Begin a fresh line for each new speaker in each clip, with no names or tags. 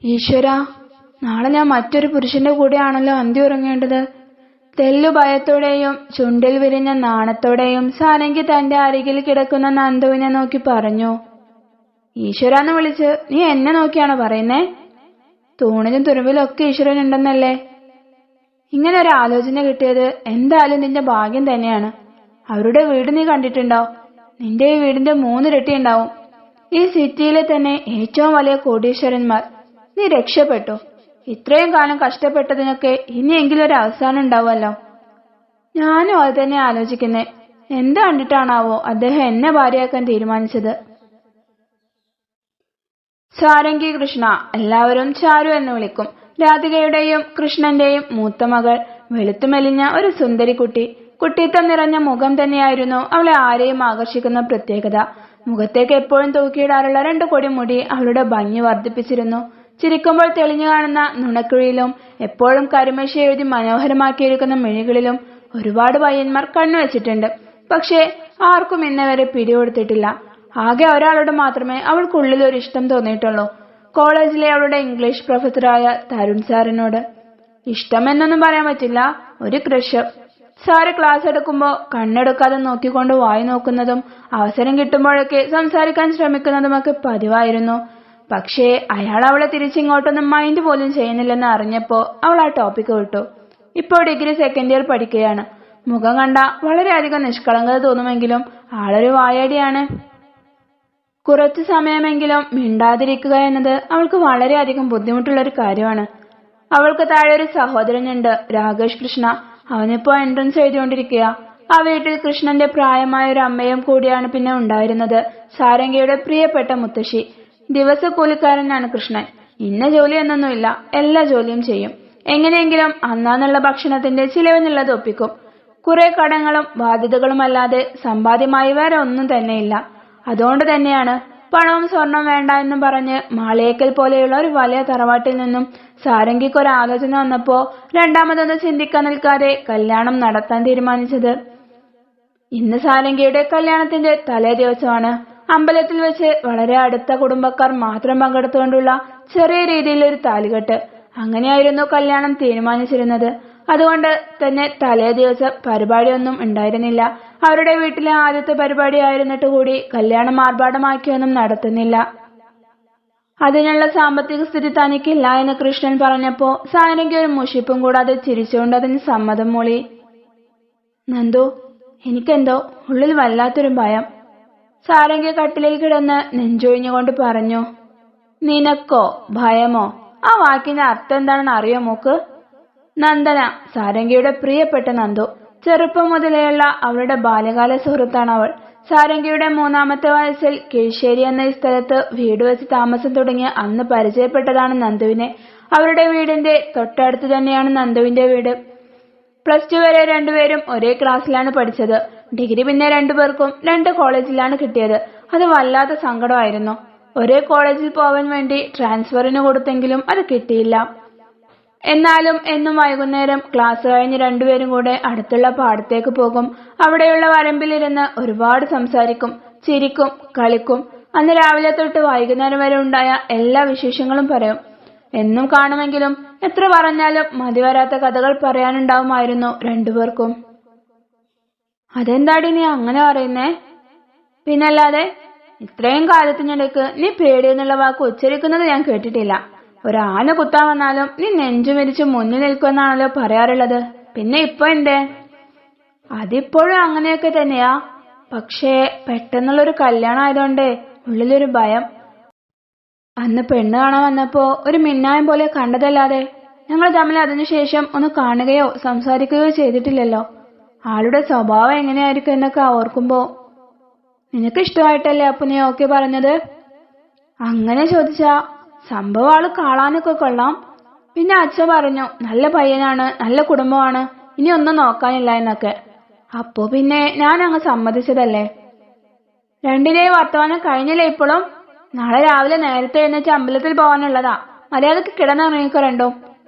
ഈശ്വര, നാളെ ഞാൻ മറ്റൊരു പുരുഷന്റെ കൂടെയാണല്ലോ അന്തി ഉറങ്ങേണ്ടത്. തെല്ലു ഭയത്തോടെയും ചുണ്ടിൽ വിരിഞ്ഞ നാണത്തോടെയും സാരംഗി തന്റെ അരികിൽ കിടക്കുന്ന നന്ദുവിനെ നോക്കി പറഞ്ഞു. ഈശ്വരാന്ന് വിളിച്ച് നീ എന്നെ നോക്കിയാണോ പറയുന്നേ? തൂണിലും തുരുമ്പിലും ഒക്കെ ഈശ്വരൻ ഉണ്ടെന്നല്ലേ? ഇങ്ങനെ ഒരു ആലോചന കിട്ടിയത് എന്തായാലും നിന്റെ ഭാഗ്യം തന്നെയാണ്. അവരുടെ വീട് നീ കണ്ടിട്ടുണ്ടോ? നിന്റെ ഈ വീടിന്റെ 3 ഇരട്ടി ഉണ്ടാവും. ഈ സിറ്റിയിലെ തന്നെ ഏറ്റവും വലിയ കോടീശ്വരന്മാർ. നീ രക്ഷപ്പെട്ടു. ഇത്രയും കാലം കഷ്ടപ്പെട്ടതിനൊക്കെ ഇനിയെങ്കിലും ഒരു അവസാനം ഉണ്ടാവുമല്ലോ. ഞാനും അത് തന്നെ ആലോചിക്കുന്നേ. എന്ത് കണ്ടിട്ടാണാവോ അദ്ദേഹം എന്നെ ഭാര്യയാക്കാൻ തീരുമാനിച്ചത്? സാരംഗി കൃഷ്ണ, എല്ലാവരും ചാരു എന്ന് വിളിക്കും. രാധികയുടെയും കൃഷ്ണന്റെയും മൂത്ത മകൾ. വെളുത്തുമെലിഞ്ഞ ഒരു സുന്ദരി കുട്ടി. കുട്ടിത്തം നിറഞ്ഞ മുഖം തന്നെയായിരുന്നു അവളെ ആരെയും ആകർഷിക്കുന്ന പ്രത്യേകത. മുഖത്തേക്ക് എപ്പോഴും തൂക്കിയിടാറുള്ള 2 കൊടി മുടി അവളുടെ ഭംഗി വർദ്ധിപ്പിച്ചിരുന്നു. ചിരിക്കുമ്പോൾ തെളിഞ്ഞു കാണുന്ന നുണക്കുഴിയിലും എപ്പോഴും കരിമഷി എഴുതി മനോഹരമാക്കിയിരിക്കുന്ന മിഴികളിലും ഒരുപാട് പയ്യന്മാർ കണ്ണുവെച്ചിട്ടുണ്ട്. പക്ഷേ ആർക്കും ഇന്നവരെ പിടികൊടുത്തിട്ടില്ല. ആകെ ഒരാളോട് മാത്രമേ അവൾക്കുള്ളിൽ ഒരു ഇഷ്ടം തോന്നിയിട്ടുള്ളൂ. കോളേജിലെ അവളുടെ ഇംഗ്ലീഷ് പ്രൊഫസറായ തരുൺ സാറിനോട്. ഇഷ്ടമെന്നൊന്നും പറയാൻ പറ്റില്ല, ഒരു ക്രഷ്. സാറ് ക്ലാസ് എടുക്കുമ്പോൾ കണ്ണെടുക്കാതെ നോക്കിക്കൊണ്ട് വായി നോക്കുന്നതും അവസരം കിട്ടുമ്പോഴൊക്കെ സംസാരിക്കാൻ ശ്രമിക്കുന്നതുമൊക്കെ പതിവായിരുന്നു. പക്ഷേ അയാൾ അവളെ തിരിച്ചിങ്ങോട്ടൊന്നും മൈൻഡ് പോലും ചെയ്യുന്നില്ലെന്ന് അറിഞ്ഞപ്പോ അവൾ ആ ടോപ്പിക്ക് വിട്ടു. ഇപ്പോൾ ഡിഗ്രി സെക്കൻഡ് ഇയർ പഠിക്കുകയാണ്. മുഖം കണ്ട വളരെയധികം നിഷ്കളങ്കത തോന്നുമെങ്കിലും ആളൊരു വായാടിയാണ്. കുറച്ചു സമയമെങ്കിലും മിണ്ടാതിരിക്കുക എന്നത് അവൾക്ക് വളരെയധികം ബുദ്ധിമുട്ടുള്ളൊരു കാര്യമാണ്. അവൾക്ക് താഴെ ഒരു സഹോദരനുണ്ട്, രാകേഷ് കൃഷ്ണ. അവനിപ്പോ എൻട്രൻസ് എഴുതിക്കൊണ്ടിരിക്കുക. ആ വീട്ടിൽ കൃഷ്ണന്റെ പ്രായമായ ഒരു അമ്മയും കൂടിയാണ് പിന്നെ ഉണ്ടായിരുന്നത്, സാരംഗിയുടെ പ്രിയപ്പെട്ട മുത്തശ്ശി. ദിവസക്കൂലിക്കാരനാണ് കൃഷ്ണൻ. ഇന്ന ജോലിയൊന്നൊന്നുമില്ല, എല്ലാ ജോലിയും ചെയ്യും. എങ്ങനെയെങ്കിലും അന്നാന്നുള്ള ഭക്ഷണത്തിന്റെ ചിലവിനുള്ളത് ഒപ്പിക്കും. കുറെ കടങ്ങളും ബാധ്യതകളുമല്ലാതെ സമ്പാദ്യമായി വേറെ ഒന്നും തന്നെയില്ല. അതുകൊണ്ട് തന്നെയാണ് പണവും സ്വർണം വേണ്ട എന്നും പറഞ്ഞ് മാളിയേക്കൽ പോലെയുള്ള ഒരു വലിയ തറവാട്ടിൽ നിന്നും സാരംഗിക്ക് ഒരു ആലോചന വന്നപ്പോ രണ്ടാമതൊന്നും ചിന്തിക്കാൻ നിൽക്കാതെ കല്യാണം നടത്താൻ തീരുമാനിച്ചത്. ഇന്ന് സാരംഗിയുടെ കല്യാണത്തിന്റെ തലേ ദിവസമാണ്. അമ്പലത്തിൽ വെച്ച് വളരെ അടുത്ത കുടുംബക്കാർ മാത്രം പങ്കെടുത്തുകൊണ്ടുള്ള ചെറിയ രീതിയിലൊരു താലികെട്ട്. അങ്ങനെയായിരുന്നു കല്യാണം തീരുമാനിച്ചിരുന്നത്. അതുകൊണ്ട് തന്നെ തലേ ദിവസം പരിപാടിയൊന്നും ഉണ്ടായിരുന്നില്ല. അവരുടെ വീട്ടിലെ ആദ്യത്തെ പരിപാടി ആയിരുന്നിട്ട് കൂടി കല്യാണം ആർഭാടമാക്കിയൊന്നും നടത്തുന്നില്ല. അതിനുള്ള സാമ്പത്തിക സ്ഥിതി തനിക്കില്ല എന്ന് കൃഷ്ണൻ പറഞ്ഞപ്പോ സാരംഗി ഒരു മുഷിപ്പും കൂടാതെ ചിരിച്ചുകൊണ്ട് അതിന് സമ്മതം മൂളി. നന്ദു, എനിക്കെന്തോ ഉള്ളിൽ വല്ലാത്തൊരു ഭയം. സാരംഗി കട്ടിലിൽ കിടന്ന് നെഞ്ചൊഴിഞ്ഞുകൊണ്ട് പറഞ്ഞു. നിനക്കോ ഭയമോ? ആ വാക്കിന്റെ അർത്ഥം എന്താണെന്ന് അറിയോ മോക്ക്? നന്ദന, സാരംഗിയുടെ പ്രിയപ്പെട്ട നന്ദു. ചെറുപ്പം മുതലെയുള്ള അവളുടെ ബാല്യകാല സുഹൃത്താണ് അവൾ. സാരംഗിയുടെ 3ാമത്തെ വയസ്സിൽ കിഴിശ്ശേരി എന്ന ഈ സ്ഥലത്ത് വീട് വെച്ച് താമസം തുടങ്ങിയ അന്ന് പരിചയപ്പെട്ടതാണ് നന്ദുവിനെ. അവരുടെ വീടിന്റെ തൊട്ടടുത്ത് തന്നെയാണ് നന്ദുവിന്റെ വീട്. +2 വരെ രണ്ടുപേരും ഒരേ ക്ലാസ്സിലാണ് പഠിച്ചത്. ഡിഗ്രി പിന്നെ 2 പേർക്കും 2 കോളേജിലാണ് കിട്ടിയത്. അത് വല്ലാത്ത സങ്കടമായിരുന്നു. ഒരേ കോളേജിൽ പോവാൻ വേണ്ടി ട്രാൻസ്ഫറിന് കൊടുത്തെങ്കിലും അത് കിട്ടിയില്ല. എന്നാലും എന്നും വൈകുന്നേരം ക്ലാസ് കഴിഞ്ഞ് രണ്ടുപേരും കൂടെ അടുത്തുള്ള പാടത്തേക്ക് പോകും. അവിടെയുള്ള വരമ്പിലിരുന്ന് ഒരുപാട് സംസാരിക്കും, ചിരിക്കും, കളിക്കും. അന്ന് രാവിലെ തൊട്ട് വൈകുന്നേരം വരെ ഉണ്ടായ എല്ലാ വിശേഷങ്ങളും പറയും. എന്നും കാണുമെങ്കിലും എത്ര പറഞ്ഞാലും മതിവരാത്ത കഥകൾ പറയാനുണ്ടാവുമായിരുന്നു രണ്ടുപേർക്കും. അതെന്താടി നീ അങ്ങനെ പറയുന്നേ? പിന്നല്ലാതെ, ഇത്രയും കാലത്തിനിടയ്ക്ക് നീ പേടിയെന്നുള്ള വാക്ക് ഉച്ചരിക്കുന്നത് ഞാൻ കേട്ടിട്ടില്ല. ഒരാന കുത്താൻ വന്നാലും നീ നെഞ്ചു വിരിച്ച് മുന്നിൽ നിൽക്കുമെന്നാണല്ലോ പറയാറുള്ളത്. പിന്നെ ഇപ്പൊ എന്തേ? അതിപ്പോഴും അങ്ങനെയൊക്കെ തന്നെയാ. പക്ഷേ പെട്ടെന്നുള്ളൊരു കല്യാണം ആയതുകൊണ്ടേ ഉള്ളിലൊരു ഭയം. അന്ന് പെണ്ണ് കാണാൻ വന്നപ്പോ ഒരു മിന്നായം പോലെ കണ്ടതല്ലാതെ ഞങ്ങൾ തമ്മിൽ അതിനുശേഷം ഒന്ന് കാണുകയോ സംസാരിക്കുകയോ ചെയ്തിട്ടില്ലല്ലോ. ആളുടെ സ്വഭാവം എങ്ങനെയായിരിക്കും എന്നൊക്കെ ഓർക്കുമ്പോ. നിനക്ക് ഇഷ്ടമായിട്ടല്ലേ അപ്പൊ നീ ഓക്കെ പറഞ്ഞത്? അങ്ങനെ ചോദിച്ചാ സംഭവം ആള് കാണാനൊക്കെ കൊള്ളാം. പിന്നെ അച്ഛൻ പറഞ്ഞു നല്ല പയ്യനാണ്, നല്ല കുടുംബമാണ്, ഇനി ഒന്നും നോക്കാനില്ല എന്നൊക്കെ. അപ്പോ പിന്നെ ഞാൻ അങ്ങ് സമ്മതിച്ചതല്ലേ. രണ്ടിനെയും വർത്തമാനം കഴിഞ്ഞില്ലേ ഇപ്പോഴും? നാളെ രാവിലെ നേരത്തെ എഴുന്നേറ്റ് അമ്പലത്തിൽ പോകാനുള്ളതാ. മര്യാദക്ക് കിടന്നിറങ്ങിക്കോ രണ്ടും.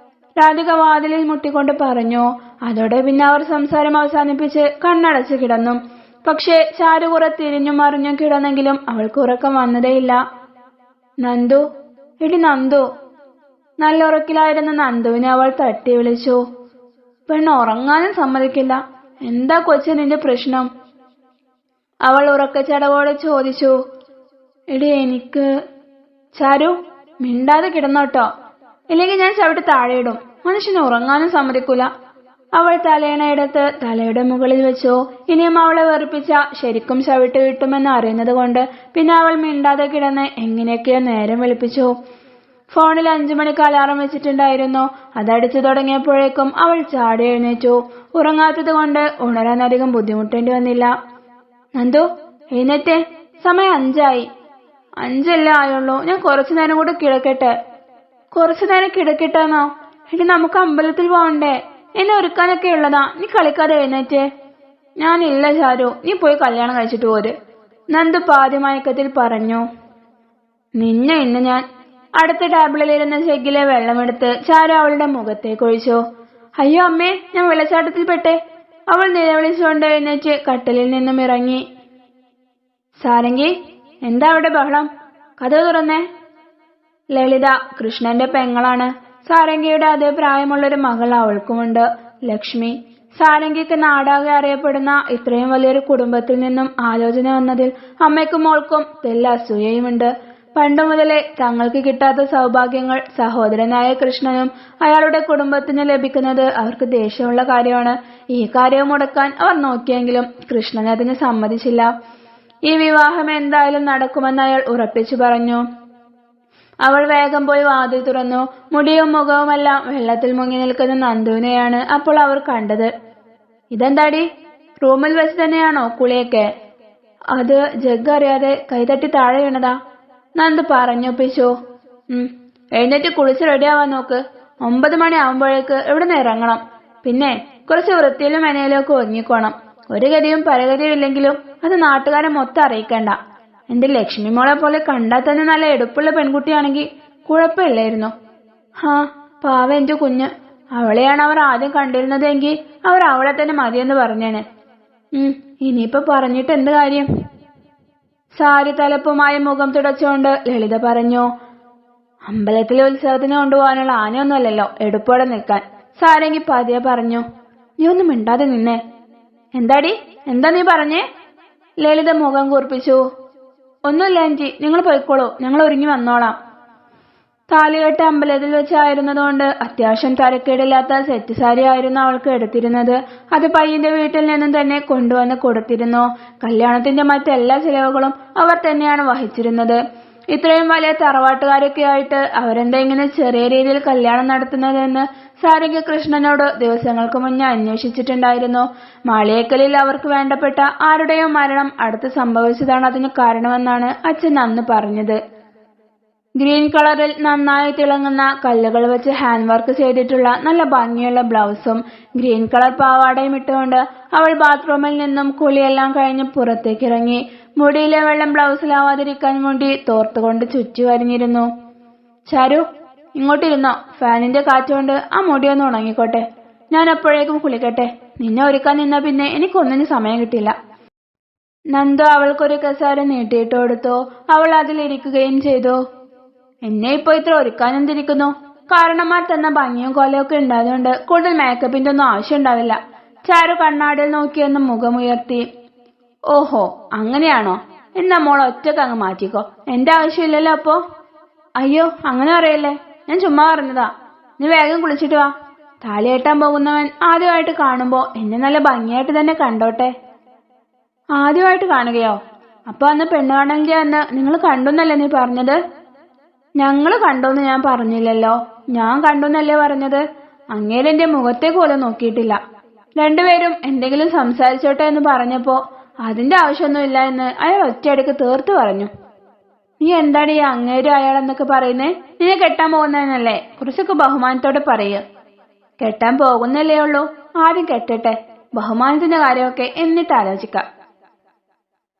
രാധിക വാതിലിൽ മുട്ടിക്കൊണ്ട് പറഞ്ഞു. അതോടെ പിന്നെ അവർ സംസാരം അവസാനിപ്പിച്ച് കണ്ണടച്ച് കിടന്നു. പക്ഷേ ചാരു കുറെ തിരിഞ്ഞും മറിഞ്ഞും കിടന്നെങ്കിലും അവൾക്ക് ഉറക്കം വന്നതേയില്ല. നന്ദു, എടി നന്ദു, നല്ല ഉറക്കിലായിരുന്ന നന്ദുവിനെ അവൾ തട്ടി വിളിച്ചു. പെണ്ണ് ഉറങ്ങാനും സമ്മതിക്കില്ല. എന്താ കൊച്ചു നിന്റെ പ്രശ്നം? അവൾ ഉറക്കച്ചടവോടെ ചോദിച്ചു. എടി എനിക്ക്... ചാരു, മിണ്ടാതെ കിടന്നോട്ടോ, ഇല്ലെങ്കിൽ ഞാൻ ചവിട്ടി താഴെയിടും. മനുഷ്യന് ഉറങ്ങാനും സമ്മതിക്കൂല. അവൾ തലയണയെടുത്ത് തലയുടെ മുകളിൽ വെച്ചു. ഇനിയും അവളെ വെറുപ്പിച്ച ശരിക്കും ചവിട്ടി കിട്ടുമെന്ന് അറിയുന്നത് കൊണ്ട് പിന്നെ അവൾ മിണ്ടാതെ കിടന്ന് എങ്ങനെയൊക്കെയോ നേരം വെളുപ്പിച്ചു. ഫോണിൽ 5 മണിക്ക് അലാറം വെച്ചിട്ടുണ്ടായിരുന്നു. അതടിച്ചു തുടങ്ങിയപ്പോഴേക്കും അവൾ ചാടി എഴുന്നേറ്റു. ഉറങ്ങാത്തത് കൊണ്ട് ഉണരാനധികം ബുദ്ധിമുട്ടേണ്ടി വന്നില്ല. നന്ദു, എഴുന്നേറ്റേ, സമയം 5 ആയി. 5 ആയുള്ളൂ. ഞാൻ കുറച്ചു നേരം കൂടെ കിടക്കട്ടെ. കുറച്ചു നേരം കിടക്കട്ടെന്നോ? എടി, നമുക്ക് അമ്പലത്തിൽ പോകണ്ടേ? എന്നെ ഒരുക്കാനൊക്കെ ഉള്ളതാ. നീ കളിക്കാതെ എഴുന്നേറ്റേ. ഞാനില്ല ചാരു, നീ പോയി കല്യാണം കഴിച്ചിട്ട് പോര്, നന്ദു പാതി മയക്കത്തിൽ പറഞ്ഞു. നിന്നെ ഇന്ന് ഞാൻ... അടുത്ത ടേബിളിലിരുന്ന ജഗ്ഗിലെ വെള്ളമെടുത്ത് ചാരു അവളുടെ മുഖത്തേക്ക് ഒഴിച്ചു. അയ്യോ അമ്മേ, ഞാൻ വെള്ളച്ചാട്ടത്തിൽ പെട്ടേ. അവൾ നിലവിളിച്ചുകൊണ്ട് എഴുന്നേറ്റ് കട്ടിലിൽ നിന്നും ഇറങ്ങി. സാരംഗി, എന്താ അവിടെ ബഹളം? കതക് തുറന്നേ. ലളിത കൃഷ്ണന്റെ പെങ്ങളാണ്. സാരംഗിയുടെ അതേ പ്രായമുള്ളൊരു മകൾ അവൾക്കുമുണ്ട്, ലക്ഷ്മി. സാരംഗിക്ക് നാടാകെ അറിയപ്പെടുന്ന ഇത്രയും വലിയൊരു കുടുംബത്തിൽ നിന്നും ആലോചന വന്നതിൽ അമ്മയ്ക്കും മോൾക്കും തെല്ല അസൂയയുമുണ്ട്. പണ്ടു മുതലേ തങ്ങൾക്ക് കിട്ടാത്ത സൗഭാഗ്യങ്ങൾ സഹോദരനായ കൃഷ്ണനും അയാളുടെ കുടുംബത്തിന് ലഭിക്കുന്നത് അവർക്ക് ദേഷ്യമുള്ള കാര്യമാണ്. ഈ കാര്യവും മുടക്കാൻ അവർ നോക്കിയെങ്കിലും കൃഷ്ണൻ അതിന് സമ്മതിച്ചില്ല. ഈ വിവാഹം എന്തായാലും നടക്കുമെന്ന് അയാൾ ഉറപ്പിച്ചു പറഞ്ഞു. അവൾ വേഗം പോയി വാതിൽ തുറന്നു. മുടിയും മുഖവുമെല്ലാം വെള്ളത്തിൽ മുങ്ങി നിൽക്കുന്ന നന്ദുവിനെയാണ് അപ്പോൾ അവർ കണ്ടത്. ഇതെന്താടി, റൂമിൽ വെച്ച് തന്നെയാണോ കുളിയൊക്കെ? അത് ജഗ് അറിയാതെ കൈതട്ടി താഴെ വീണതാ, നന്ദു പറഞ്ഞൊപ്പിച്ചു. എഴുന്നേറ്റ് കുളിച്ച് റെഡിയാവാൻ നോക്ക്. 9 മണി ആവുമ്പോഴേക്ക് ഇവിടെ നിന്ന് ഇറങ്ങണം. പിന്നെ കുറച്ച് വൃത്തിയിലും മെനയിലും ഒക്കെ ഒരുങ്ങിക്കോണം. ഒരു ഗതിയും പരഗതിയും ഇല്ലെങ്കിലും അത് നാട്ടുകാരെ മൊത്തം അറിയിക്കണ്ട. എന്റെ ലക്ഷ്മി മോളെ പോലെ കണ്ടാൽ തന്നെ നല്ല എടുപ്പുള്ള പെൺകുട്ടിയാണെങ്കിൽ കുഴപ്പമില്ലായിരുന്നു. പാവ എന്റെ കുഞ്ഞ്. അവളെയാണ് അവർ ആദ്യം കണ്ടിരുന്നതെങ്കിൽ അവർ അവളെ തന്നെ മതിയെന്ന് പറഞ്ഞേനെ. ഇനിയിപ്പൊ പറഞ്ഞിട്ട് എന്ത് കാര്യം? സാരി തലപ്പുമായി മുഖം തുടച്ചുകൊണ്ട് ലളിത പറഞ്ഞു. അമ്പലത്തിലെ ഉത്സവത്തിന് കൊണ്ടുപോകാനുള്ള ആനയൊന്നുമല്ലല്ലോ എടുപ്പോടെ നിൽക്കാൻ. സാരംഗി പതിയെ പറഞ്ഞു. നീ ഒന്നും മിണ്ടാതെ നിന്നേ. എന്താടി, എന്താ നീ പറഞ്ഞേ? ലളിത മുഖം കൂർപ്പിച്ചു. ഒന്നുമില്ല ആന്റി, നിങ്ങൾ പോയിക്കോളൂ, ഞങ്ങൾ ഒരുങ്ങി വന്നോളാം. താലികെട്ട് അമ്പലത്തിൽ വെച്ചായിരുന്നതുകൊണ്ട് അത്യാവശ്യം തരക്കേടില്ലാത്ത സെറ്റ് സാരി ആയിരുന്നു അവൾക്ക് എടുത്തിരുന്നത്. അത് പയ്യന്റെ വീട്ടിൽ നിന്നും തന്നെ കൊണ്ടുവന്ന് കൊടുത്തിരുന്നു. കല്യാണത്തിന്റെ മറ്റെല്ലാ ചിലവുകളും അവർ തന്നെയാണ് വഹിച്ചിരുന്നത്. ഇത്രയും വലിയ തറവാട്ടുകാരൊക്കെ ആയിട്ട് അവരെന്താ ഇങ്ങനെ ചെറിയ രീതിയിൽ കല്യാണം നടത്തുന്നതെന്ന് സാരംഗി കൃഷ്ണനോട് ദിവസങ്ങൾക്ക് മുന്നേ അന്വേഷിച്ചിട്ടുണ്ടായിരുന്നു. മാളിയേക്കലിൽ അവർക്ക് വേണ്ടപ്പെട്ട ആരുടെയോ മരണം അടുത്ത് സംഭവിച്ചതാണ് അതിന് കാരണമെന്നാണ് അച്ഛൻ അന്ന് പറഞ്ഞത്. ഗ്രീൻ കളറിൽ നന്നായി തിളങ്ങുന്ന കല്ലുകൾ വെച്ച് ഹാൻഡ് വർക്ക് ചെയ്തിട്ടുള്ള നല്ല ഭംഗിയുള്ള ബ്ലൗസും ഗ്രീൻ കളർ പാവാടയും ഇട്ടുകൊണ്ട് അവൾ ബാത്റൂമിൽ നിന്നും കുളിയെല്ലാം കഴിഞ്ഞ് പുറത്തേക്കിറങ്ങി. മുടിയിലെ വെള്ളം ബ്ലൗസിലാവാതിരിക്കാൻ വേണ്ടി തോർത്തുകൊണ്ട് ചുറ്റി വരിഞ്ഞിരുന്നു. ചാരു, ഇങ്ങോട്ടിരുന്നോ, ഫാനിന്റെ കാറ്റുകൊണ്ട് ആ മുടിയൊന്ന് ഉണങ്ങിക്കോട്ടെ. ഞാൻ അപ്പോഴേക്കും കുളിക്കട്ടെ. നിന്നെ ഒരുക്കാൻ നിന്നാ പിന്നെ എനിക്കൊന്നിനും സമയം കിട്ടില്ല. നന്ദു അവൾക്കൊരു കസേര നീട്ടിയിട്ട് കൊടുത്തു. അവൾ അതിലിരിക്കുകയും ചെയ്തു. എന്നെ ഇപ്പൊ ഇത്ര ഒരുക്കാനെന്തിരിക്കുന്നു? കാരണന്മാർ തന്ന ഭംഗിയും കൊലയൊക്കെ ഉണ്ടായതുകൊണ്ട് കൂടുതൽ മേക്കപ്പിന്റെ ഒന്നും ആവശ്യം ഉണ്ടാവില്ല. ചാരു കണ്ണാടിയിൽ നോക്കിയെന്ന് മുഖമുയർത്തി. ഓഹോ, അങ്ങനെയാണോ? എന്നാ മോൾ ഒറ്റക്ക് അങ്ങ് മാറ്റിക്കോ, എന്റെ ആവശ്യമില്ലല്ലോ അപ്പോ. അയ്യോ, അങ്ങനെ പറയല്ലേ, ഞാൻ ചുമ്മാ പറഞ്ഞതാ. നീ വേഗം കുളിച്ചിട്ട് വാ. താലികെട്ടാൻ പോകുന്നവൻ ആദ്യമായിട്ട് കാണുമ്പോ എന്നെ നല്ല ഭംഗിയായിട്ട് തന്നെ കണ്ടോട്ടെ. ആദ്യമായിട്ട് കാണുകയോ? അപ്പൊ അന്ന് പെണ്ണ് കാണലിന്റെ അന്ന് നിങ്ങൾ കണ്ടുന്നല്ലേ നീ പറഞ്ഞത്? ഞങ്ങള് കണ്ടോന്ന് ഞാൻ പറഞ്ഞില്ലല്ലോ. ഞാൻ കണ്ടുന്നല്ലേ പറഞ്ഞത്. അങ്ങേര് എന്റെ മുഖത്തേക്ക് പോലും നോക്കിയിട്ടില്ല. രണ്ടുപേരും എന്തെങ്കിലും സംസാരിച്ചോട്ടെ എന്ന് പറഞ്ഞപ്പോ അതിന്റെ ആവശ്യമൊന്നുമില്ല എന്ന് അയാൾ ഒറ്റയടിക്ക് തീർത്തു പറഞ്ഞു. നീ എന്താണ് ഈ അങ്ങേരും അയാളെന്നൊക്കെ പറയുന്നേ? നിന്നെ കെട്ടാൻ പോകുന്നതെന്നല്ലേ? കുറച്ചൊക്കെ ബഹുമാനത്തോടെ പറയുക. കെട്ടാൻ പോകുന്നല്ലേ ഉള്ളൂ, ആദ്യം കെട്ടട്ടെ. ബഹുമാനത്തിന്റെ കാര്യമൊക്കെ എന്നിട്ട് ആലോചിക്കാം.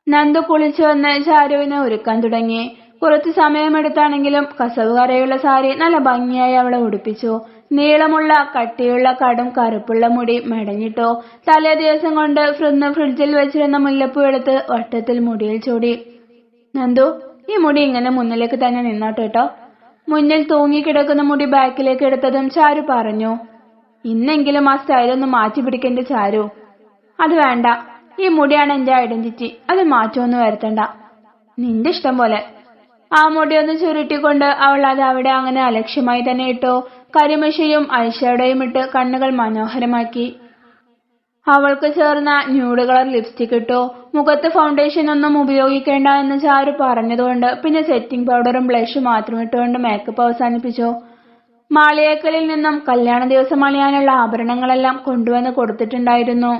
നന്ദു കുളിച്ചു വന്ന് ചാരുവിനെ ഒരുക്കാൻ തുടങ്ങി. കുറച്ചു സമയമെടുത്താണെങ്കിലും കസവ് കരയുള്ള സാരി നല്ല ഭംഗിയായി അവളെ ഉടുപ്പിച്ചു. നീളമുള്ള കട്ടിയുള്ള കടും കറുപ്പുള്ള മുടി മെടഞ്ഞിട്ടു. തലേ ദിവസം കൊണ്ട് ഫ്രിഡ്ജിൽ വെച്ചിരുന്ന മുല്ലപ്പൂ എടുത്ത് വട്ടത്തിൽ മുടിയിൽ ചൂടി. നന്ദു, ഈ മുടി ഇങ്ങനെ മുന്നിലേക്ക് തന്നെ നിന്നോട്ടോ കേട്ടോ. മുന്നിൽ തൂങ്ങിക്കിടക്കുന്ന മുടി ബാക്കിലേക്ക് എടുത്തതും ചാരു പറഞ്ഞു, ഇന്നെങ്കിലും ആ സ്റ്റൈലൊന്ന് മാറ്റി പിടിക്കേണ്ട ചാരു. അത് വേണ്ട, ഈ മുടിയാണ് എന്റെ ഐഡന്റിറ്റി, അത് മാറ്റമൊന്നും വരുത്തണ്ട. നിന്റെ ഇഷ്ടം പോലെ. ആ മുടിയൊന്ന് ചുരുട്ടിക്കൊണ്ട് അവൾ അത് അവിടെ അങ്ങനെ അലക്ഷ്യമായി തന്നെ ഇട്ടോ. കരിമഷിയും ഐഷാഡോയും ഇട്ട് കണ്ണുകൾ മനോഹരമാക്കി. അവൾക്ക് ചേർന്ന ന്യൂഡ് കളർ ലിപ്സ്റ്റിക് ഇട്ടോ. മുഖത്ത് ഫൗണ്ടേഷൻ ഒന്നും ഉപയോഗിക്കേണ്ട എന്ന് ചാരു പറഞ്ഞതുകൊണ്ട് പിന്നെ സെറ്റിംഗ് പൗഡറും ബ്ലഷും മാത്രം ഇട്ടുകൊണ്ട് മേക്കപ്പ് അവസാനിപ്പിച്ചു. മാളിയേക്കലിൽ നിന്നും കല്യാണ ദിവസം അണിയാനുള്ള ആഭരണങ്ങളെല്ലാം കൊണ്ടുവന്ന് കൊടുത്തിട്ടുണ്ടായിരുന്നു.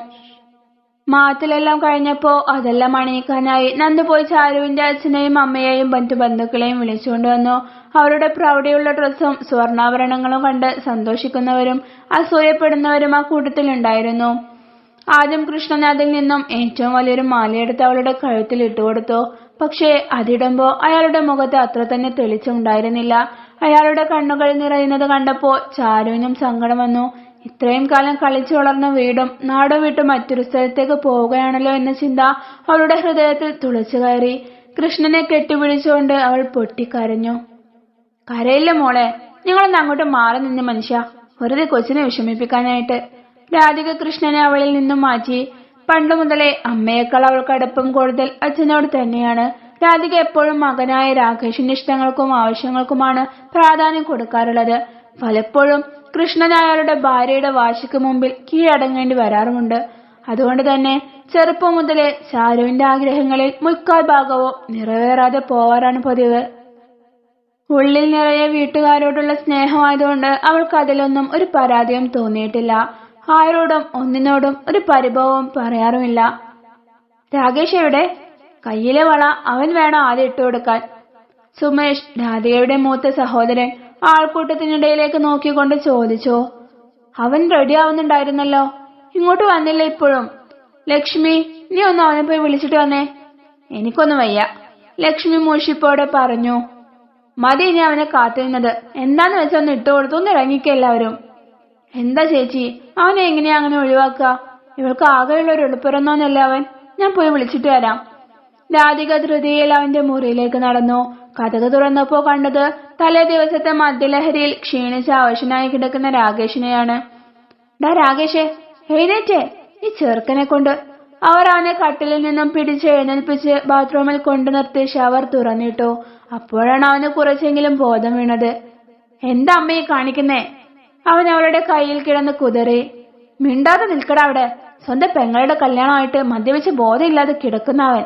മാറ്റലെല്ലാം കഴിഞ്ഞപ്പോ അതെല്ലാം അണിയിക്കാനായി നന്ദു പോയി ചാരുവിന്റെ അച്ഛനെയും അമ്മയെയും മറ്റു ബന്ധുക്കളെയും വിളിച്ചുകൊണ്ടുവന്നു. അവരുടെ പ്രൗഢിയുള്ള ഡ്രസ്സും സ്വർണ്ണാഭരണങ്ങളും കണ്ട് സന്തോഷിക്കുന്നവരും അസൂയപ്പെടുന്നവരും ആ കൂട്ടത്തിലുണ്ടായിരുന്നു. ആദ്യം കൃഷ്ണൻ അതിൽ നിന്നും ഏറ്റവും വലിയൊരു മാലയെടുത്ത് അവളുടെ കഴുത്തിൽ ഇട്ടുകൊടുത്തു. പക്ഷേ അതിടുമ്പോ അയാളുടെ മുഖത്ത് അത്ര തന്നെ തെളിച്ചുണ്ടായിരുന്നില്ല. അയാളുടെ കണ്ണുകൾ നിറയുന്നത് കണ്ടപ്പോ ചാരുവിനും സങ്കടം വന്നു. ഇത്രയും കാലം കളിച്ചു വളർന്ന വീടും നാടും വിട്ട് മറ്റൊരു സ്ഥലത്തേക്ക് പോവുകയാണല്ലോ എന്ന ചിന്ത അവളുടെ ഹൃദയത്തിൽ തുളച്ചു കയറി. കൃഷ്ണനെ കെട്ടിപ്പിടിച്ചുകൊണ്ട് അവൾ പൊട്ടിക്കരഞ്ഞു. കരയില്ല മോളെ, നിങ്ങളൊന്ന് അങ്ങോട്ട് മാറി നിന്ന് മനുഷ്യ, വെറുതെ കൊച്ചിനെ വിഷമിപ്പിക്കാനായിട്ട്. രാധിക കൃഷ്ണനെ അവളിൽ നിന്നും മാറ്റി. പണ്ടു മുതലേ അമ്മയേക്കാൾ അവൾക്ക് അടുപ്പം കൂടുതൽ അച്ഛനോട് തന്നെയാണ്. രാധിക എപ്പോഴും മകനായ രാകേഷിന്റെ ഇഷ്ടങ്ങൾക്കും ആവശ്യങ്ങൾക്കുമാണ് പ്രാധാന്യം കൊടുക്കാറുള്ളത്. പലപ്പോഴും കൃഷ്ണൻ അയാളുടെ ഭാര്യയുടെ വാശിക്ക് മുമ്പിൽ കീഴടങ്ങേണ്ടി വരാറുമുണ്ട്. അതുകൊണ്ട് തന്നെ ചെറുപ്പം മുതലേ ചാരുവിന്റെ ആഗ്രഹങ്ങളിൽ മുക്കാൽ ഭാഗവും നിറവേറാതെ പോവാറാണ് പതിവ്. ഉള്ളിൽ നിറയെ വീട്ടുകാരോടുള്ള സ്നേഹമായതുകൊണ്ട് അവൾക്ക് അതിലൊന്നും ഒരു പരാതിയും തോന്നിയിട്ടില്ല. ആരോടും ഒന്നിനോടും ഒരു പരിഭവവും പറയാറുമില്ല. രാകേഷ് എവിടെ? കയ്യിലെ വള അവൻ വേണം ആദ്യം ഇട്ടുകൊടുക്കാൻ. സുമേഷ്, രാധികയുടെ മൂത്ത സഹോദരൻ, ആൾക്കൂട്ടത്തിനിടയിലേക്ക് നോക്കിക്കൊണ്ട് ചോദിച്ചു. അവൻ റെഡി ആവുന്നുണ്ടായിരുന്നല്ലോ, ഇങ്ങോട്ട് വന്നില്ല ഇപ്പോഴും. ലക്ഷ്മി, നീ ഒന്ന് അവനെ പോയി വിളിച്ചിട്ട് വന്നേ. എനിക്കൊന്നും വയ്യ, ലക്ഷ്മി മൂഷിപ്പോടെ പറഞ്ഞു. മതി ഇനി അവനെ കാത്തിരുന്നത്, എന്താന്ന് വെച്ചാൽ ഒന്ന് ഇട്ടുകൊടുത്തു, ഒന്ന് ഇറങ്ങിക്ക എല്ലാവരും. എന്താ ചേച്ചി, അവനെ എങ്ങനെയാ അങ്ങനെ ഒഴിവാക്കുക? ഇവൾക്ക് ആകെയുള്ള ഒരു എളുപ്പറന്നോന്നല്ല അവൻ. ഞാൻ പോയി വിളിച്ചിട്ട് വരാം. രാധിക ധൃതിയിൽ അവന്റെ മുറിയിലേക്ക് നടന്നു. കതക് തുറന്നപ്പോ കണ്ടത് തലേ ദിവസത്തെ മദ്യലഹരിയിൽ ക്ഷീണിച്ച അവശനായി കിടക്കുന്ന രാകേഷിനെയാണ്. ഡാ രാകേഷേ, എഴുന്നേറ്റേ, ഈ ചെറുക്കനെ കൊണ്ട്. അവർ അവനെ കട്ടിലിൽ നിന്നും പിടിച്ച് എഴുന്നേൽപ്പിച്ച് ബാത്റൂമിൽ കൊണ്ടു നിർത്തി ഷവർ തുറന്നിട്ടു. അപ്പോഴാണ് അവന് കുറച്ചെങ്കിലും ബോധം വീണത്. എന്താ അമ്മയെ കാണിക്കുന്നേ? അവൻ അവളുടെ കയ്യിൽ കിടന്ന് കുതറി. മിണ്ടാതെ നിൽക്കട അവിടെ, സ്വന്തം പെങ്ങളുടെ കല്യാണമായിട്ട് മദ്യപിച്ച് ബോധമില്ലാതെ കിടക്കുന്നവൻ.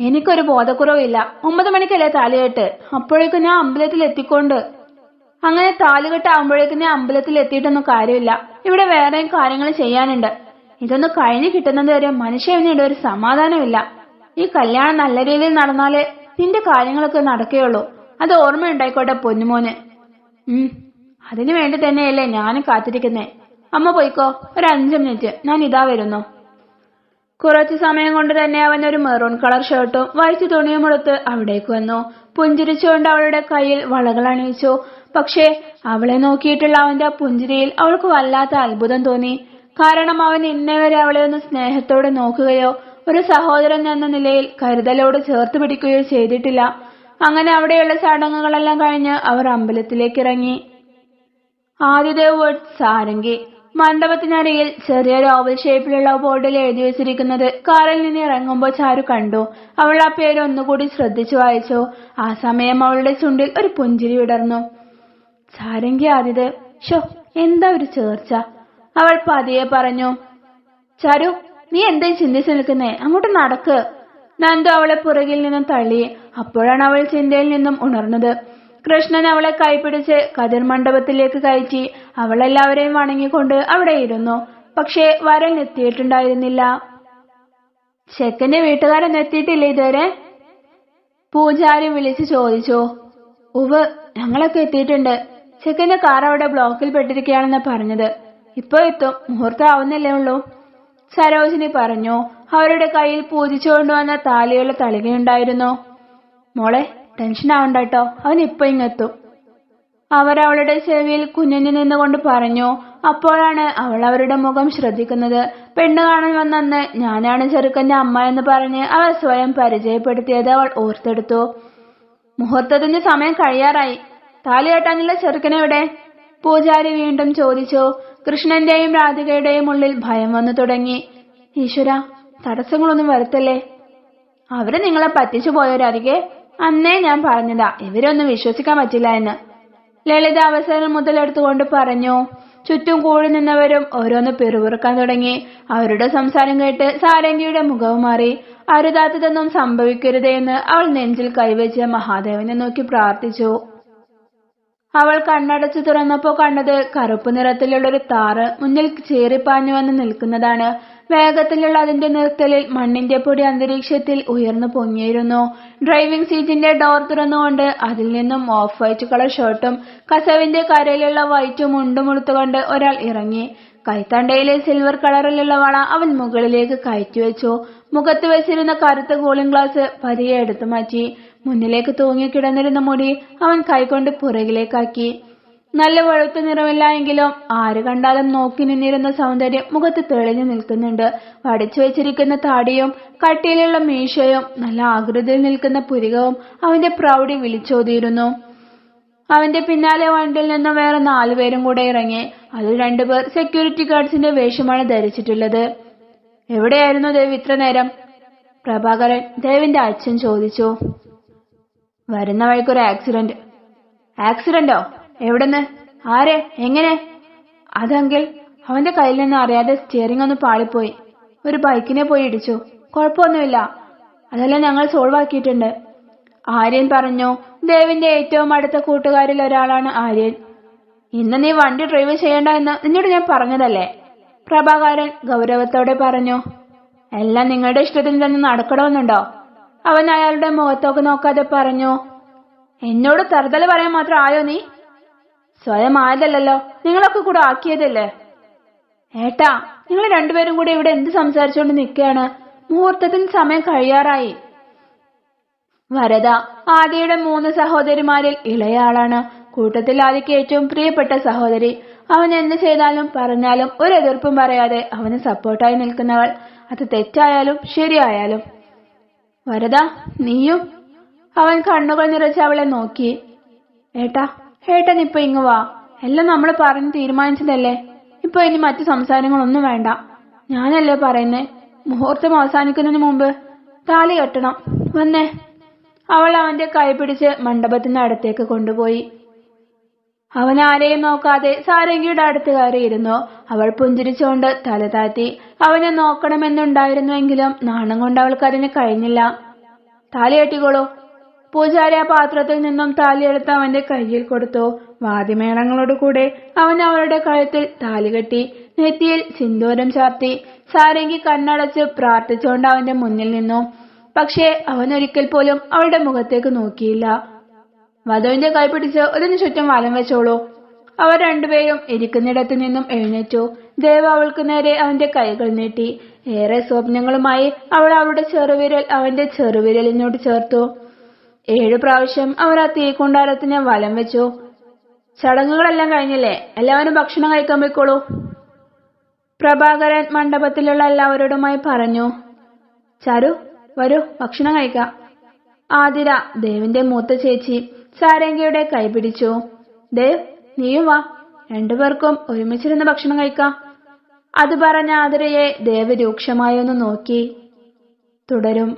എനിക്കൊരു ബോധക്കുറവില്ല. 9 മണിക്കല്ലേ താലികെട്ട്, അപ്പോഴേക്കും ഞാൻ അമ്പലത്തിൽ എത്തിക്കൊണ്ട്. അങ്ങനെ താലികെട്ട് ആവുമ്പോഴേക്കും ഞാൻ അമ്പലത്തിൽ എത്തിയിട്ടൊന്നും കാര്യമില്ല. ഇവിടെ വേറെയും കാര്യങ്ങൾ ചെയ്യാനുണ്ട്. ഇതൊന്ന് കഴിഞ്ഞു കിട്ടുന്നത് വരെ മനുഷ്യനിടെ ഒരു സമാധാനമില്ല. ഈ കല്യാണം നല്ല രീതിയിൽ നടന്നാലേ നിന്റെ കാര്യങ്ങളൊക്കെ നടക്കുകയുള്ളൂ. അത് ഓർമ്മയുണ്ടായിക്കോട്ടെ പൊന്നുമോന്. അതിനു വേണ്ടി തന്നെയല്ലേ ഞാനും കാത്തിരിക്കുന്നേ. അമ്മ പോയിക്കോ, ഒരു 5 മിനിറ്റ്, ഞാൻ ഇതാ വരുന്നു. കുറച്ചു സമയം കൊണ്ട് തന്നെ അവൻ ഒരു മെറൂൺ കളർ ഷർട്ടും വൈറ്റ് തുണിയും എടുത്ത് അവിടേക്ക് വന്നു. പുഞ്ചിരിച്ചുകൊണ്ട് അവളുടെ കയ്യിൽ വളകൾ അണിയിച്ചു. പക്ഷേ അവളെ നോക്കിയിട്ടുള്ള അവന്റെ ആ പുഞ്ചിരിയിൽ അവൾക്ക് വല്ലാത്ത അത്ഭുതം തോന്നി. കാരണം അവൻ ഇന്നേവരെ അവളെ ഒന്ന് സ്നേഹത്തോടെ നോക്കുകയോ ഒരു സഹോദരൻ എന്ന നിലയിൽ കരുതലോട് ചേർത്ത് പിടിക്കുകയോ ചെയ്തിട്ടില്ല. അങ്ങനെ അവിടെയുള്ള ചടങ്ങുകളെല്ലാം കഴിഞ്ഞ് അവർ അമ്പലത്തിലേക്ക് ഇറങ്ങി. ആദിദേവ് വുഡ് സാരംഗി. മണ്ഡപത്തിനരികിൽ ചെറിയൊരു ഓവൽ ഷേപ്പിലുള്ള ബോർഡിൽ എഴുതി വെച്ചിരിക്കുന്നത് കാറിൽ നിന്ന് ഇറങ്ങുമ്പോൾ ചാരു കണ്ടു. അവൾ ആ പേര് ഒന്നുകൂടി ശ്രദ്ധിച്ചു വായിച്ചു. ആ സമയം അവളുടെ ചുണ്ടിൽ ഒരു പുഞ്ചിരി വിടർന്നു. സാരംഗി ആദിദേവ്, ഷോ, എന്താ ഒരു ചേർച്ച, അവൾ പതിയെ പറഞ്ഞു. ചാരു, നീ എന്താ ചിന്തിച്ചു നിൽക്കുന്നേ? അങ്ങോട്ട് നടക്ക്. നന്ദു അവളെ പുറകിൽ നിന്നും തള്ളി. അപ്പോഴാണ് അവൾ ചിന്തയിൽ നിന്നും ഉണർന്നത്. കൃഷ്ണൻ അവളെ കൈപിടിച്ച് കതിർ മണ്ഡപത്തിലേക്ക് കയറ്റി. അവൾ എല്ലാവരെയും വണങ്ങിക്കൊണ്ട് അവിടെ ഇരുന്നു. പക്ഷേ വരൻ എത്തിയിട്ടുണ്ടായിരുന്നില്ല. ചെക്കന്റെ വീട്ടുകാരൻ എത്തിയിട്ടില്ല ഇതുവരെ? പൂജാരി വിളിച്ചു ചോദിച്ചു. ഉവ്, ഞങ്ങളൊക്കെ എത്തിയിട്ടുണ്ട്. ചെക്കന്റെ കാർ അവിടെ ബ്ലോക്കിൽ പെട്ടിരിക്കുകയാണെന്ന് പറഞ്ഞത്. ഇപ്പൊ എത്തും, മുഹൂർത്തം ആവുന്നില്ലേ ഉള്ളൂ, സരോജിനി പറഞ്ഞു. അവരുടെ കയ്യിൽ പൂജിച്ചുകൊണ്ടുവന്ന താലിയുള്ള തളികയുണ്ടായിരുന്നു. മോളെ, ടെൻഷൻ ആവണ്ട കേട്ടോ, അവൻ ഇപ്പൊ ഇങ്ങെത്തും, അവരവളുടെ ചെവിയിൽ കുഞ്ഞിന് നിന്നുകൊണ്ട് പറഞ്ഞു. അപ്പോഴാണ് അവൾ അവരുടെ മുഖം ശ്രദ്ധിക്കുന്നത്. പെണ്ണ് കാണാൻ വന്നന്ന് ഞാനാണ് ചെറുക്കന്റെ അമ്മ എന്ന് പറഞ്ഞ് അവൾ സ്വയം പരിചയപ്പെടുത്തിയത് അവൾ ഓർത്തെടുത്തു. മുഹൂർത്തത്തിന് സമയം കഴിയാറായി, താലി കെട്ടാനുള്ള ചെറുക്കനെവിടെ? പൂജാരി വീണ്ടും ചോദിച്ചു. കൃഷ്ണന്റെയും രാധികയുടെയും ഉള്ളിൽ ഭയം വന്നു തുടങ്ങി. ഈശ്വര, തടസ്സങ്ങളൊന്നും വരുത്തല്ലേ. അവര് നിങ്ങളെ പറ്റിച്ചു പോയോ രാധികെ? അന്നേ ഞാൻ പറഞ്ഞതാ ഇവരൊന്നും വിശ്വസിക്കാൻ പറ്റില്ല എന്ന്. ലളിത അവസരം മുതലെടുത്തുകൊണ്ട് പറഞ്ഞു. ചുറ്റും കൂടി നിന്നവരും ഓരോന്ന് പിറുപിറുക്കാൻ തുടങ്ങി. അവരുടെ സംസാരം കേട്ട് സാരംഗിയുടെ മുഖവും മാറി. അരുതാത്തതൊന്നും സംഭവിക്കരുതേ എന്ന് അവൾ നെഞ്ചിൽ കൈവച്ച് മഹാദേവനെ നോക്കി പ്രാർത്ഥിച്ചു. അവൾ കണ്ണടച്ചു തുറന്നപ്പോ കണ്ടത് കറുപ്പ് നിറത്തിലുള്ളൊരു താറ് മുന്നിൽ ചീറിപ്പാഞ്ഞു വന്ന് നിൽക്കുന്നതാണ്. വേഗത്തിലുള്ള അതിന്റെ നിർത്തലിൽ മണ്ണിന്റെ പൊടി അന്തരീക്ഷത്തിൽ ഉയർന്നു പൊങ്ങിയിരുന്നു. ഡ്രൈവിംഗ് സീറ്റിന്റെ ഡോർ തുറന്നുകൊണ്ട് അതിൽ നിന്നും ഓഫ് വൈറ്റ് കളർ ഷർട്ടും കസവിന്റെ കരയിലുള്ള വൈറ്റ് മുണ്ടും ഉടുത്തുകൊണ്ട് ഒരാൾ ഇറങ്ങി. കൈത്തണ്ടയിലെ സിൽവർ കളറിലുള്ള വള അവൻ മുകളിലേക്ക് കയറ്റിവെച്ചു. മുഖത്ത് വെച്ചിരുന്ന കറുത്ത കൂളിംഗ് ഗ്ലാസ് പതിയെ എടുത്തു മാറ്റി. മുന്നിലേക്ക് തൂങ്ങിക്കിടന്നിരുന്ന മുടി അവൻ കൈകൊണ്ട് പുറകിലേക്കാക്കി. നല്ല വെളുത്ത നിറമില്ല എങ്കിലും ആര് കണ്ടാലും നോക്കി നിന്നിരുന്ന സൗന്ദര്യം മുഖത്ത് തെളിഞ്ഞു നിൽക്കുന്നുണ്ട്. വടിച്ചു വെച്ചിരിക്കുന്ന താടിയും കട്ടിയിലുള്ള മീശയും നല്ല ആകൃതിയിൽ നിൽക്കുന്ന പുരികവും അവന്റെ പ്രൗഢി വിളിച്ചോതിയിരുന്നു. അവന്റെ പിന്നാലെ വണ്ടിയിൽ നിന്ന് വേറെ 4 പേരും കൂടെ ഇറങ്ങി. അതിൽ 2 പേർ സെക്യൂരിറ്റി ഗാർഡ്സിന്റെ വേഷമാണ് ധരിച്ചിട്ടുള്ളത്. എവിടെയായിരുന്നു ദേവ് ഇത്ര നേരം? പ്രഭാകരൻ, ദേവിന്റെ അച്ഛൻ ചോദിച്ചു. വരുന്ന വഴിക്കൊരു ആക്സിഡന്റ്. ആക്സിഡന്റോ? എവിടെന്ന്? ആരെ? എങ്ങനെ? അതെങ്കിൽ അവന്റെ കയ്യിൽ നിന്ന് അറിയാതെ സ്റ്റിയറിംഗ് ഒന്ന് പാളിപ്പോയി. ഒരു ബൈക്കിനെ പോയി ഇടിച്ചു. കുഴപ്പമൊന്നുമില്ല, അതെല്ലാം ഞങ്ങൾ സോൾവ് ആക്കിയിട്ടുണ്ട്. ആര്യൻ പറഞ്ഞു. ദേവിന്റെ ഏറ്റവും അടുത്ത കൂട്ടുകാരിൽ ഒരാളാണ് ആര്യൻ. ഇന്ന് നീ വണ്ടി ഡ്രൈവ് ചെയ്യണ്ട എന്ന് നിന്നോട് ഞാൻ പറഞ്ഞതല്ലേ? പ്രഭാകരൻ ഗൗരവത്തോടെ പറഞ്ഞു. എല്ലാം നിങ്ങളുടെ ഇഷ്ടത്തിന് തന്നെ നടക്കണമെന്നുണ്ടോ? അവൻ അയാളുടെ മുഖത്തൊക്കെ നോക്കാതെ പറഞ്ഞു. എന്നോട് തറുതല പറയാൻ മാത്രം ആയോ നീ? സ്വയം ആയതല്ലോ, നിങ്ങളൊക്കെ കൂടെ ആക്കിയതല്ലേ. ഏട്ടാ, നിങ്ങൾ 2 പേരും കൂടെ ഇവിടെ എന്ത് സംസാരിച്ചുകൊണ്ട് നിൽക്കുകയാണ്? മുഹൂർത്തത്തിന് സമയം കഴിയാറായി. വരദ ആദിയുടെ 3 സഹോദരിമാരിൽ ഇളയാളാണ്. കൂട്ടത്തിൽ ആദിക്ക് ഏറ്റവും പ്രിയപ്പെട്ട സഹോദരി. അവൻ എന്ത് ചെയ്താലും പറഞ്ഞാലും ഒരു എതിർപ്പും പറയാതെ അവന് സപ്പോർട്ടായി നിൽക്കുന്നവൾ. അത് തെറ്റായാലും ശരിയായാലും. വരദ, നീയും? അവൻ കണ്ണുകൾ നിറച്ച് അവളെ നോക്കി. ഏട്ടൻ ഇപ്പൊ ഇങ്ങ് വാ. എല്ലാം നമ്മൾ പറഞ്ഞ് തീരുമാനിച്ചതല്ലേ. ഇപ്പൊ ഇനി മറ്റു സംസാരങ്ങളൊന്നും വേണ്ട. ഞാനല്ലേ പറയുന്നേ, മുഹൂർത്തം അവസാനിക്കുന്നതിന് മുമ്പ് താലി കെട്ടണം. വന്നേ. അവൾ അവന്റെ കൈ പിടിച്ച് മണ്ഡപത്തിന് അടുത്തേക്ക് കൊണ്ടുപോയി. അവൻ ആരെയും നോക്കാതെ സാരംഗിയുടെ അടുത്ത് കയറിയിരുന്നു. അവൾ പുഞ്ചിരിച്ചുകൊണ്ട് തല താഴ്ത്തി. അവനെ നോക്കണമെന്നുണ്ടായിരുന്നുവെങ്കിലും നാണം കൊണ്ട് അവൾക്ക് അതിന് കഴിഞ്ഞില്ല. താലി കെട്ടിക്കോളൂ. പൂജാരി ആ പാത്രത്തിൽ നിന്നും താലിയെടുത്ത് അവന്റെ കയ്യിൽ കൊടുത്തു. വാദ്യമേളങ്ങളോട് കൂടെ അവൻ അവളുടെ കഴുത്തിൽ താലി കെട്ടി. നെറ്റിയിൽ സിന്ദൂരം ചാർത്തി. സാരംഗി കണ്ണടച്ച് പ്രാർത്ഥിച്ചുകൊണ്ട് അവന്റെ മുന്നിൽ നിന്നു. പക്ഷേ അവൻ ഒരിക്കൽ പോലും അവളുടെ മുഖത്തേക്ക് നോക്കിയില്ല. വധുവിന്റെ കൈ പിടിച്ച് അതിനു ചുറ്റും വലം വെച്ചോളൂ. അവർ 2 പേരും ഇരിക്കുന്നിടത്തു നിന്നും എഴുന്നേറ്റു. ദേവ് അവൾക്ക് നേരെ അവന്റെ കൈകൾ നീട്ടി. ഏറെ സ്വപ്നങ്ങളുമായി അവൾ അവളുടെ ചെറുവിരൽ അവന്റെ ചെറുവിരലിനോട് ചേർത്തു. 7 പ്രാവശ്യം അവർ ആ തീക്കുണ്ടാരത്തിന് വലം വെച്ചു. ചടങ്ങുകളെല്ലാം കഴിഞ്ഞില്ലേ? എല്ലാവരും ഭക്ഷണം കഴിക്കാൻ പോയിക്കോളൂ. പ്രഭാകരൻ മണ്ഡപത്തിലുള്ള എല്ലാവരോടുമായി പറഞ്ഞു. ചാരു, വരൂ, ഭക്ഷണം കഴിക്കാം. ആതിര, ദേവിന്റെ മൂത്ത ചേച്ചി, സാരംഗിയുടെ കൈ പിടിച്ചു. ദേവ്, നീയും വാ, 2 പേർക്കും ഒരുമിച്ചിരുന്ന് ഭക്ഷണം കഴിക്കാം. അത് പറഞ്ഞ ആതിരയെ ദേവ് രൂക്ഷമായൊന്ന് നോക്കി. തുടരും.